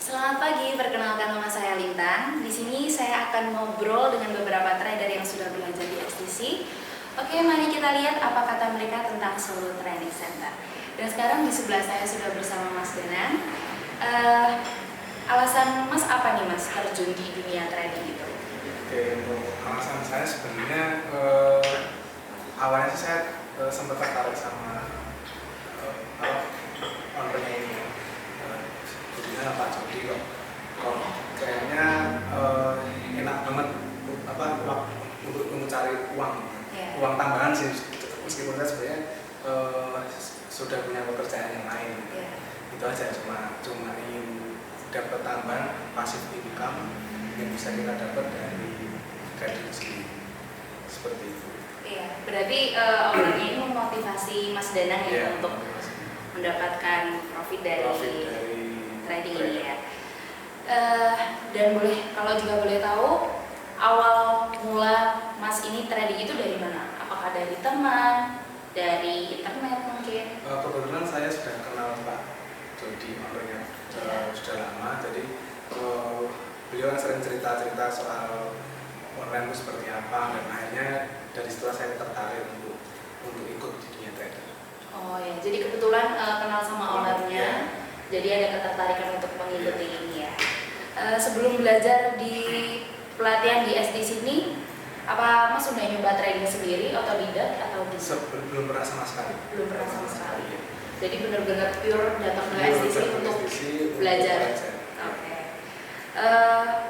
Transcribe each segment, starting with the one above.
Selamat pagi, perkenalkan nama saya Lintang. Di sini saya akan ngobrol dengan beberapa trader yang sudah belajar di STC. Oke, mari kita lihat apa kata mereka tentang Solo Trading Center. Dan sekarang di sebelah saya sudah bersama Mas Danang. Alasan Mas apa nih Mas terjun di dunia trading itu? Oke, untuk alasan saya sebenarnya awalnya sih saya sempat tertarik sama ownernya ini. Jadinya Pak Jody kok kayaknya enak banget untuk cari uang tambahan sih, meskipun saya sebenarnya sudah punya pekerjaan yang lain. Itu aja, cuma ingin dapat tambahan pasif income yang bisa kita dapat dari trading sendiri, seperti itu. Iya, berarti ownernya ini memotivasi Mas Danang ya untuk mendapatkan profit dari trading ini ya. Dan kalau juga boleh tahu, awal mula Mas ini trading itu dari mana? Apakah dari teman, dari internet mungkin? Kebetulan saya sudah kenal Pak Jody, ownernya sudah lama, jadi beliau kan sering cerita-cerita soal online itu seperti apa, dan akhirnya dari setelah saya tertarik untuk ikut di dunia trading. Oh ya, jadi kebetulan kenal sama ownernya, jadi ada ketertarikan untuk mengikuti ini ya. Sebelum belajar di pelatihan di STC ini, apa Mas sudah nyoba trading sendiri, otodidak atau bisa? Belum pernah sama sekali. Belum pernah sama sekali. Jadi benar-benar pure datang ke STC untuk belajar. Oke.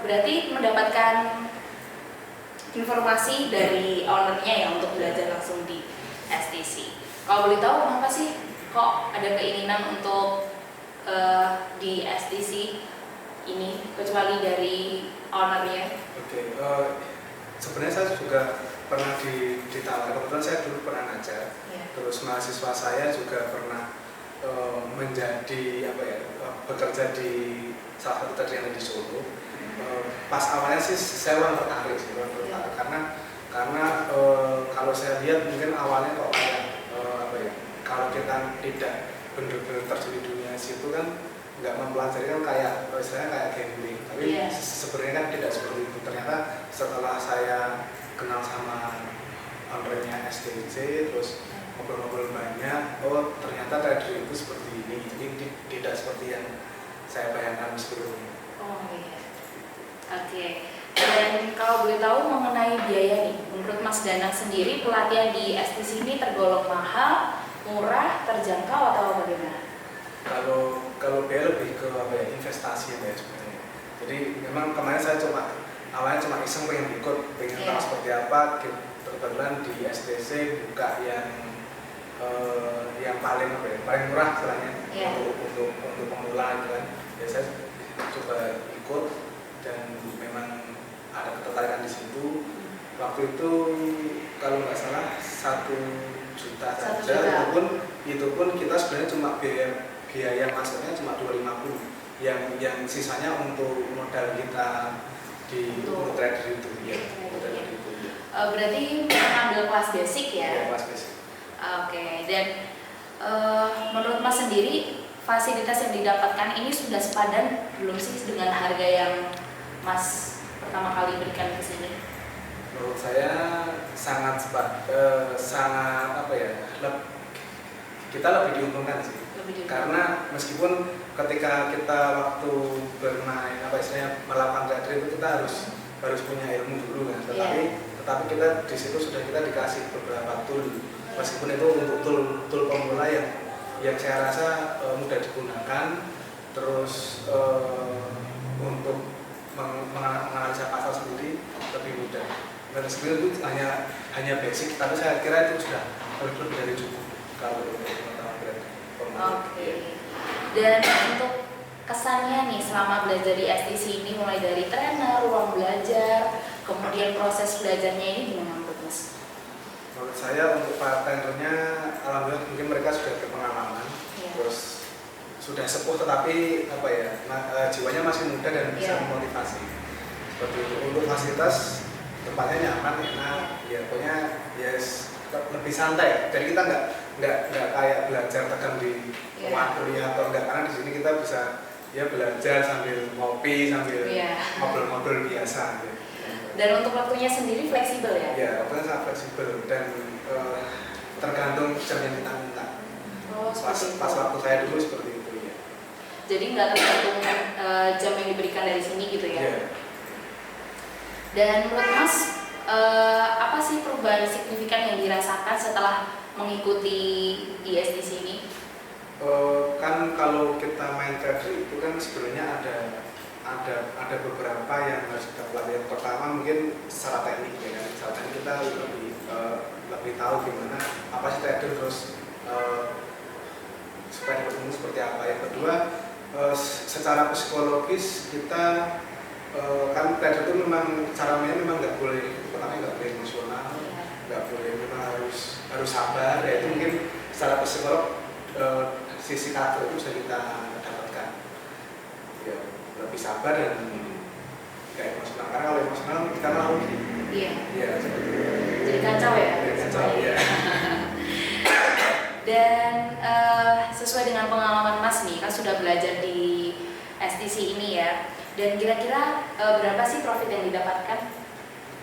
Berarti mendapatkan informasi dari ownernya ya untuk belajar langsung di STC. Kalau boleh tahu kenapa sih kok ada keinginan untuk di STC ini, kecuali dari ownernya? Oke, sebenarnya saya juga pernah ditawarkan, kebetulan saya dulu pernah ngajar, terus mahasiswa saya juga pernah bekerja di salah satu tadi yang di Solo. Pas awalnya sih saya kurang tertarik karena kalau saya lihat mungkin awalnya kok kayak kalau kita tidak benar-benar terjun di dunia situ kan nggak mempelajari, kan kayak istilahnya kayak gambling, tapi sebenarnya kan tidak seperti itu. Ternyata setelah saya kenal sama ownernya STC, terus ngobrol-ngobrol banyak, ternyata trader itu seperti ini, jadi tidak seperti yang saya bayangkan sebelumnya. Oh iya. Oke. Dan kalau boleh tahu mengenai biaya nih, menurut Mas Danang sendiri pelatihan di STC ini tergolong mahal, murah, terjangkau atau bagaimana? Kalau biaya lebih ke investasi ya sebenarnya. Jadi memang kemarin saya awalnya cuma iseng pengen tahu seperti apa. Kebetulan di STC buka yang paling murah istilahnya untuk pemula gitu kan. Ya saya coba ikut dan memang ada ketertarikan di situ. Waktu itu kalau nggak salah 1 juta saja, itu pun kita sebenarnya cuma biaya masuknya cuma 250, yang sisanya untuk modal kita di trader itu ya. Berarti mengambil kelas basic ya? Kelas basic. Oke. Dan menurut Mas sendiri fasilitas yang didapatkan ini sudah sepadan belum sih dengan harga yang Mas pertama kali berikan ke sini? Menurut saya sangat kita lebih diuntungkan sih. Karena meskipun ketika kita waktu bermain melakukan trading itu kita harus punya ilmu dulu kan, tetapi kita di situ kita dikasih beberapa tool, meskipun itu untuk tool pemula yang saya rasa mudah digunakan, terus untuk menganalisa pasar sendiri lebih mudah. Dan sebenarnya itu hanya basic, tapi saya kira itu sudah lebih dari cukup kalau untuk pengetahuan pemula. Oke. Dan untuk kesannya nih selama belajar di STC ini, mulai dari trainer, ruang belajar, kemudian proses belajarnya ini gimana menurut Mas? Menurut saya untuk para trainernya, alhamdulillah mungkin mereka sudah berpengalaman, terus sudah sepuh, tetapi jiwanya masih muda dan bisa memotivasi. Seperti itu. Untuk fasilitas tempatnya nyaman, enak, ya pokoknya lebih santai. Jadi kita nggak kayak belajar tekan di ruang kuliah atau enggak, karena di sini kita bisa ya belajar sambil ngopi, sambil ngobrol-ngobrol biasa gitu. Dan untuk waktunya sendiri fleksibel ya? Ya, waktunya sangat fleksibel dan tergantung jam yang kita minta. Pas waktu saya dulu seperti itu ya. Jadi nggak tergantung jam yang diberikan dari sini gitu ya? Yeah. Dan menurut Mas, apa sih perubahan signifikan yang dirasakan setelah mengikuti ISDC ini? Kan kalau kita main trader itu kan sebenarnya ada beberapa yang harus kita pelajari. Yang pertama mungkin secara teknik ya kan. Secara teknik kita lebih tahu gimana apa sih trader, terus supaya dapat ilmu seperti apa. Yang kedua secara psikologis kita kan trader itu memang cara mainnya memang nggak boleh, pertama nggak boleh emosional, nggak boleh, memang harus sabar. Ya itu mungkin secara psikolog sisi karakter itu bisa kita dapatkan. Ya, lebih sabar dan nggak emosional, karena kalau emosional kita malu. Iya, seperti itu. Jadi kacau ya? Jadi kacau ya. Dan sesuai dengan pengalaman Mas nih, kan sudah belajar di SDC ini ya. Dan kira-kira berapa sih profit yang didapatkan?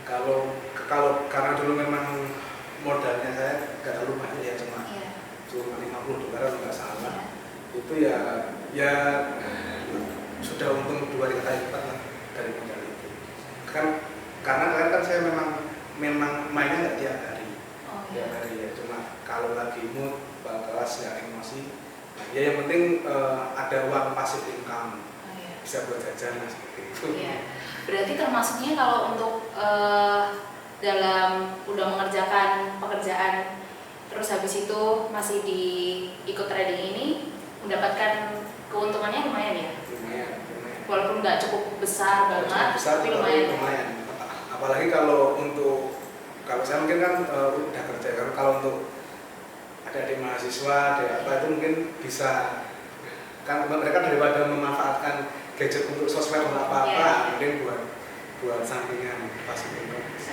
Kalau karena dulu memang modalnya saya nggak terlalu banyak ya, cuma $50 kalau nggak salah. Itu ya sudah untung 2-3 kali lipat lah dari modal itu. Kan karena kan saya memang mainnya nggak tiap hari. Tiap hari ya, cuma kalau lagi mood, kelas nggak emosi. Ya yang penting ada uang pasif income, bisa buat jajan seperti itu. Iya. Berarti termasuknya kalau untuk dalam udah mengerjakan pekerjaan terus habis itu masih di ikut trading ini mendapatkan keuntungannya lumayan ya? Lumayan. Walaupun nggak cukup besar banget, tapi lumayan. Apalagi kalau saya mungkin kan udah kerja, kalau untuk adik mahasiswa, apa itu mungkin bisa kan mereka daripada memanfaatkan gadget untuk sosmed atau apa-apa, mungkin buat sampingan pas itu.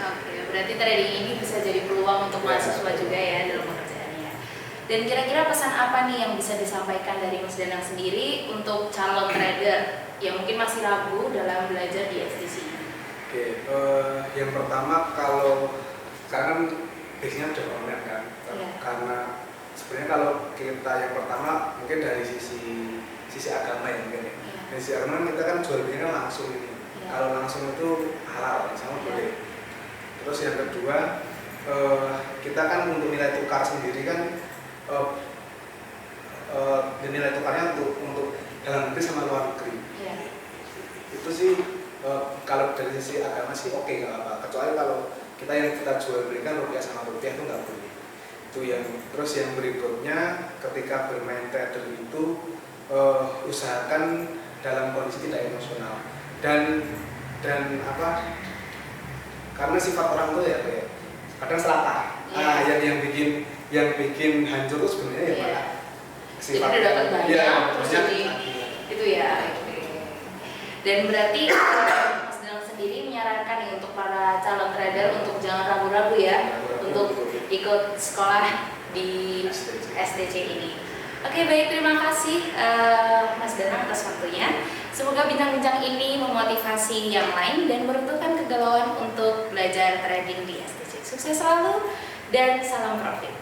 Oke, berarti trading ini bisa jadi peluang untuk mahasiswa juga ya dalam pekerjaannya. Dan kira-kira pesan apa nih yang bisa disampaikan dari Mas Danang sendiri untuk calon trader yang mungkin masih ragu dalam belajar di SDC? Oke, yang pertama kalau sekarang biasanya udah online kan, karena sebenarnya kalau kita yang pertama mungkin dari sisi agama ya mungkin ya. Dari sisi agama kita kan jual belinya langsung ini. Kalau langsung itu halal, sama boleh. Terus yang kedua kita kan untuk nilai tukar sendiri kan nilai tukarnya untuk dalam negeri sama luar negeri. Itu sih kalau dari sisi agama sih oke, nggak apa-apa. Kecuali kalau kita jual belikan rupiah sama rupiah itu nggak boleh. Itu yang terus yang berikutnya ketika bermain trader itu usahakan dalam kondisi tidak emosional dan apa, karena sifat orang tuh ya kayak kadang serakah. Yang bikin hancur tuh sebenarnya ya sifat. Jadi udah dapat banyak terus jadi itu ya. Dan berarti Mas Danang sendiri menyarankan nih untuk para calon trader untuk jangan ragu-ragu ya untuk ikut sekolah di SDC ini. Oke, baik, terima kasih Mas Danang atas waktunya. Semoga bincang-bincang ini memotivasi yang lain dan meruntuhkan kegalauan untuk belajar trading di SDC. Sukses selalu dan salam profit.